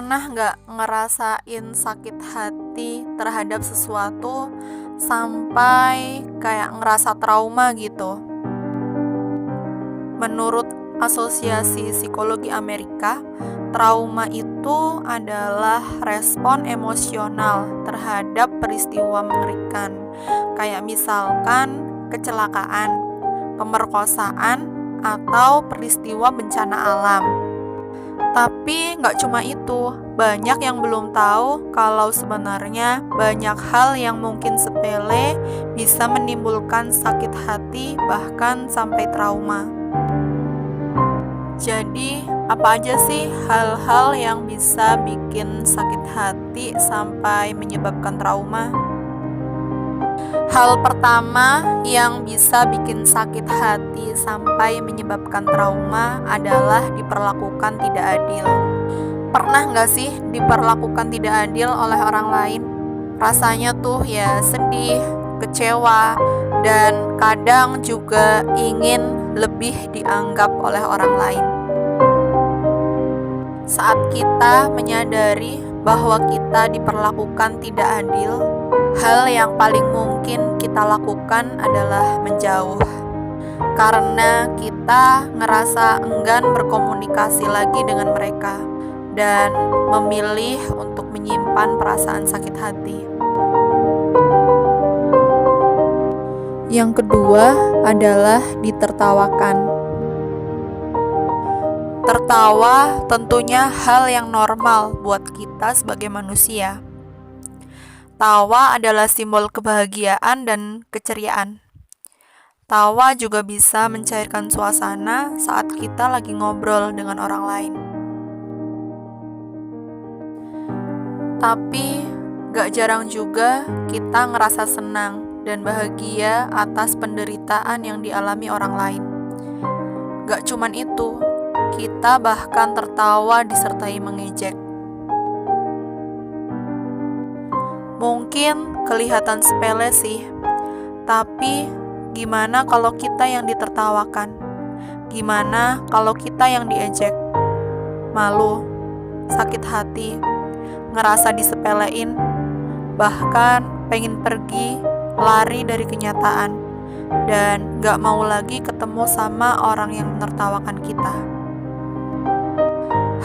Pernah nggak ngerasain sakit hati terhadap sesuatu sampai kayak ngerasa trauma gitu? Menurut Asosiasi Psikologi Amerika, trauma itu adalah respon emosional terhadap peristiwa mengerikan, kayak misalkan kecelakaan, pemerkosaan, atau peristiwa bencana alam. Tapi nggak cuma itu, banyak yang belum tahu kalau sebenarnya banyak hal yang mungkin sepele bisa menimbulkan sakit hati bahkan sampai trauma. Jadi, apa aja sih hal-hal yang bisa bikin sakit hati sampai menyebabkan trauma? Hal pertama yang bisa bikin sakit hati sampai menyebabkan trauma adalah diperlakukan tidak adil. Pernah nggak sih diperlakukan tidak adil oleh orang lain? Rasanya tuh ya sedih, kecewa, dan kadang juga ingin lebih dianggap oleh orang lain. Saat kita menyadari bahwa kita diperlakukan tidak adil, hal yang paling mungkin kita lakukan adalah menjauh. Karena kita ngerasa enggan berkomunikasi lagi dengan mereka dan memilih untuk menyimpan perasaan sakit hati. Yang kedua adalah ditertawakan. Tertawa tentunya hal yang normal buat kita sebagai manusia. Tawa adalah simbol kebahagiaan dan keceriaan. Tawa juga bisa mencairkan suasana saat kita lagi ngobrol dengan orang lain. Tapi gak jarang juga kita ngerasa senang dan bahagia atas penderitaan yang dialami orang lain. Gak cuman itu, kita bahkan tertawa disertai mengejek. Mungkin kelihatan sepele sih, tapi gimana kalau kita yang ditertawakan? Gimana kalau kita yang diejek? Malu, sakit hati, ngerasa disepelein, bahkan pengen pergi, lari dari kenyataan, dan gak mau lagi ketemu sama orang yang menertawakan kita.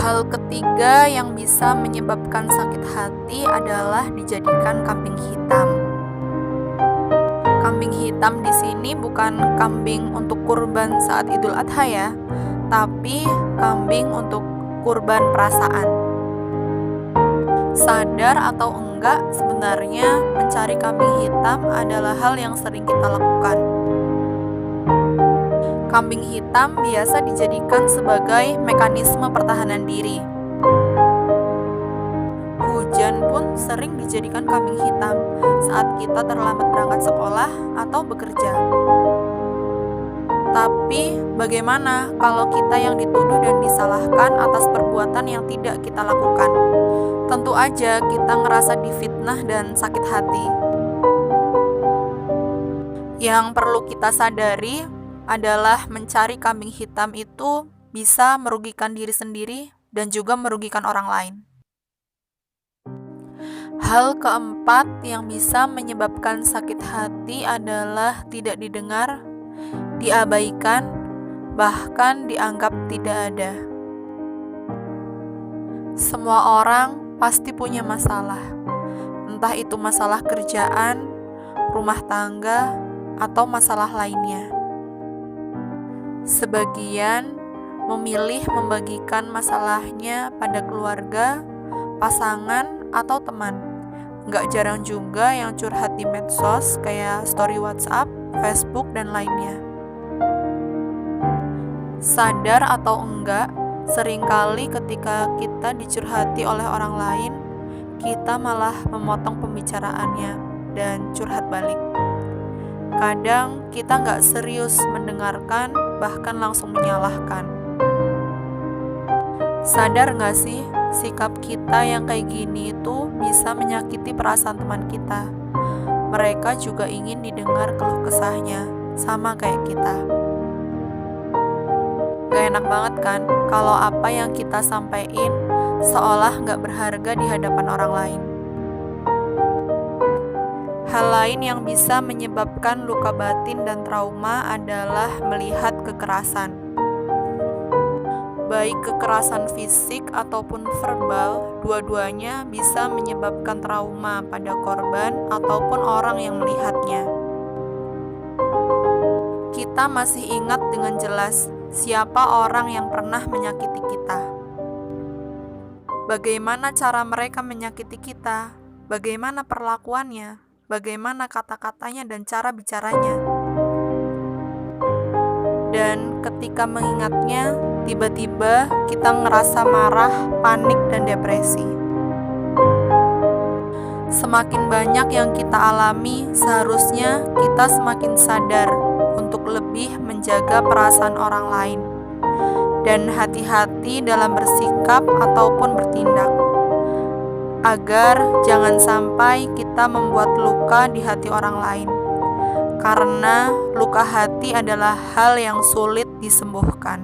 Hal ketiga yang bisa menyebabkan sakit hati adalah dijadikan kambing hitam. Kambing hitam di sini bukan kambing untuk kurban saat Idul Adha ya, tapi kambing untuk kurban perasaan. Sadar atau enggak, sebenarnya mencari kambing hitam adalah hal yang sering kita lakukan. Kambing hitam biasa dijadikan sebagai mekanisme pertahanan diri. Hujan pun sering dijadikan kambing hitam saat kita terlambat berangkat sekolah atau bekerja. Tapi bagaimana kalau kita yang dituduh dan disalahkan atas perbuatan yang tidak kita lakukan? Tentu aja kita ngerasa difitnah dan sakit hati. Yang perlu kita sadari adalah mencari kambing hitam itu bisa merugikan diri sendiri dan juga merugikan orang lain. Hal keempat yang bisa menyebabkan sakit hati adalah tidak didengar, diabaikan, bahkan dianggap tidak ada. Semua orang pasti punya masalah, entah itu masalah kerjaan, rumah tangga, atau masalah lainnya. Sebagian memilih membagikan masalahnya pada keluarga, pasangan, atau teman. Gak jarang juga yang curhat di medsos kayak story WhatsApp, Facebook, dan lainnya. Sadar atau enggak, seringkali ketika kita dicurhati oleh orang lain, kita malah memotong pembicaraannya dan curhat balik. Kadang kita gak serius mendengarkan, bahkan langsung menyalahkan. Sadar gak sih, sikap kita yang kayak gini itu bisa menyakiti perasaan teman kita. Mereka juga ingin didengar keluh kesahnya, sama kayak kita. Gak enak banget kan, kalau apa yang kita sampaikan seolah nggak berharga di hadapan orang lain. Hal lain yang bisa menyebabkan luka batin dan trauma adalah melihat kekerasan. Baik kekerasan fisik ataupun verbal, dua-duanya bisa menyebabkan trauma pada korban ataupun orang yang melihatnya. Kita masih ingat dengan jelas siapa orang yang pernah menyakiti kita. Bagaimana cara mereka menyakiti kita, bagaimana perlakuannya, bagaimana kata-katanya dan cara bicaranya. Dan ketika mengingatnya, tiba-tiba kita ngerasa marah, panik, dan depresi. Semakin banyak yang kita alami, seharusnya kita semakin sadar untuk lebih menjaga perasaan orang lain dan hati-hati dalam bersikap ataupun bertindak, agar jangan sampai kita membuat luka di hati orang lain, karena luka hati adalah hal yang sulit disembuhkan.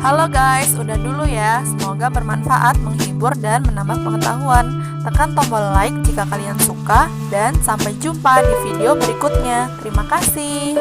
Halo guys, udah dulu ya. Semoga bermanfaat, menghibur, dan menambah pengetahuan. Tekan tombol like jika kalian suka, dan sampai jumpa di video berikutnya. Terima kasih.